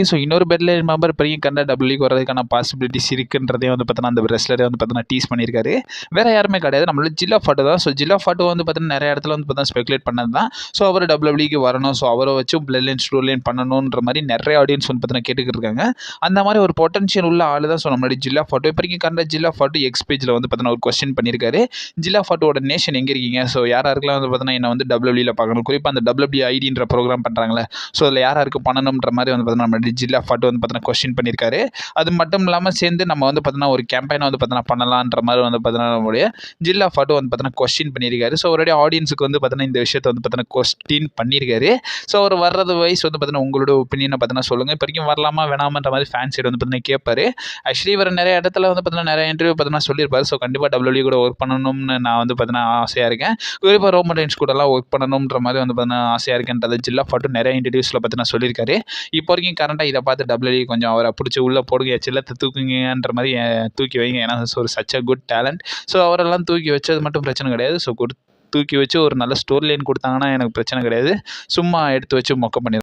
So இன்னொரு பெட்ல member பெரிய கண்ட டபிள்யூக்கு வரதுக்கான பாசிபிலிட்டிஸ் இருக்குன்றதே வந்து பார்த்தீங்கன்னா அந்த ரெஸ்லரே வந்து பார்த்தீங்கன்னா டீஸ் பண்ணியிருக்காரு. வேற யாருமே கிடையாது, நம்மளோட ஜில்லா ஃபாட்டு தான். ஸோ ஜில்லா ஃபாட்டு வந்து பார்த்தீங்கன்னா நிறைய இடத்துல வந்து பார்த்தீங்கன்னா ஸ்பெகுலேட் பண்ணது தான். ஸோ அவர் டபிள்யூக்கு வரணும், ஸோ அவரை வச்சு பிளட் லைன் ஸ்டோர் லைன் பண்ணணுன்ற மாதிரி நிறைய ஆடியன்ஸ் வந்து பார்த்தீங்கன்னா கேட்டுக்கிட்டு இருக்காங்க. அந்த மாதிரி ஒரு பொட்டன்ஷியல் உள்ள ஆள் தான். ஸோ நம்மளுடைய ஜில்லா ஃபாட்டு இப்போ வரைக்கும் கண்ட ஜில்லா ஃபாட்டு எக்ஸ் பேஜில் வந்து பார்த்தீங்கன்னா ஒரு கொஸ்டின் பண்ணியிருக்காரு. ஜில்லா ஃபாட்டோட நேஷன் எங்கே இருக்கீங்க, ஸோ யாருக்கெல்லாம் வந்து பார்த்தீங்கன்னா என்னை வந்து டபிள்யூல பார்க்கணும், குறிப்பாக அந்த டபிள்யூ ஐடின்ற ப்ரோக்ராம் பண்ணுறாங்களே, ஸோ அதில் யாருக்கு பண்ணணுன்ற மாதிரி வந்து பார்த்தீங்கன்னா நம்ம ஜில்லா ஃபாட்டு வந்து பார்த்தீங்கன்னா கொஸ்டின் பண்ணியிருக்காரு. அது மட்டும் இல்லாமல் சேர்ந்து நம்ம வந்து பார்த்தீங்கன்னா ஒரு கேம்பெயினை வந்து பார்த்தீங்கன்னா பண்ணலான்ற மாதிரி வந்து பார்த்தீங்கன்னா நம்மளுடைய ஜில்லா ஃபாட்டு வந்து பார்த்தீங்கன்னா கொஸ்டின் பண்ணியிருக்காரு. ஸோ அவருடைய ஆடியன்ஸுக்கு வந்து பார்த்தீங்கன்னா இந்த விஷயத்தை வந்து பார்த்தீங்கன்னா கொஸ்டின் பண்ணியிருக்காரு. ஸோ அவர் வர்றது வைஸ் வந்து பார்த்தீங்கன்னா உங்களோட ஒப்பீனியனை பார்த்தீங்கன்னா சொல்லுங்கள். இப்போ வரைக்கும் வரலாமா வேணாமன்ற மாதிரி ஃபேன் சைடு வந்து பார்த்தீங்கன்னா கேட்பாரு. ஆக்சுவலி இவர் நிறைய இடத்துல வந்து பார்த்தீங்கன்னா நிறைய இன்டர்வியூ பார்த்தீங்கன்னா சொல்லியிருப்பாரு. ஸோ கண்டிப்பாக டபிள்யூ கூட ஒர்க் பண்ணணும்னு நான் வந்து பார்த்தீங்கன்னா ஆசையாக இருக்கேன். குறிப்பாக ரோமன் ரெயின்ஸ் கூடலாம் ஒர்க் பண்ணணுன்ற மாதிரி வந்து பார்த்தீங்கன்னா ஆசையாக இருக்கேன்றது ஜில்லா ஃபாட்டு நிறைய இன்டர்வியூஸில் பார்த்தீங்கன்னா சொல்லியிருக்காரு. இப்போ வரைக்கும் கரண்டாக இதை பார்த்து டபிள்யூ கொஞ்சம் அவரை பிடிச்சி உள்ளே போடுங்க, சில்லத்தை தூக்குங்கன்ற மாதிரி தூக்கி வைங்க. ஏன்னா ஒரு such a good talent. So அவரெல்லாம் தூக்கி வச்சது மட்டும் பிரச்சனை கிடையாது. ஸோ தூக்கி வச்சு ஒரு நல்ல ஸ்டோரி லைன் கொடுத்தாங்கன்னா எனக்கு பிரச்சனை கிடையாது. சும்மா எடுத்து வச்சு மொக்க பண்ணி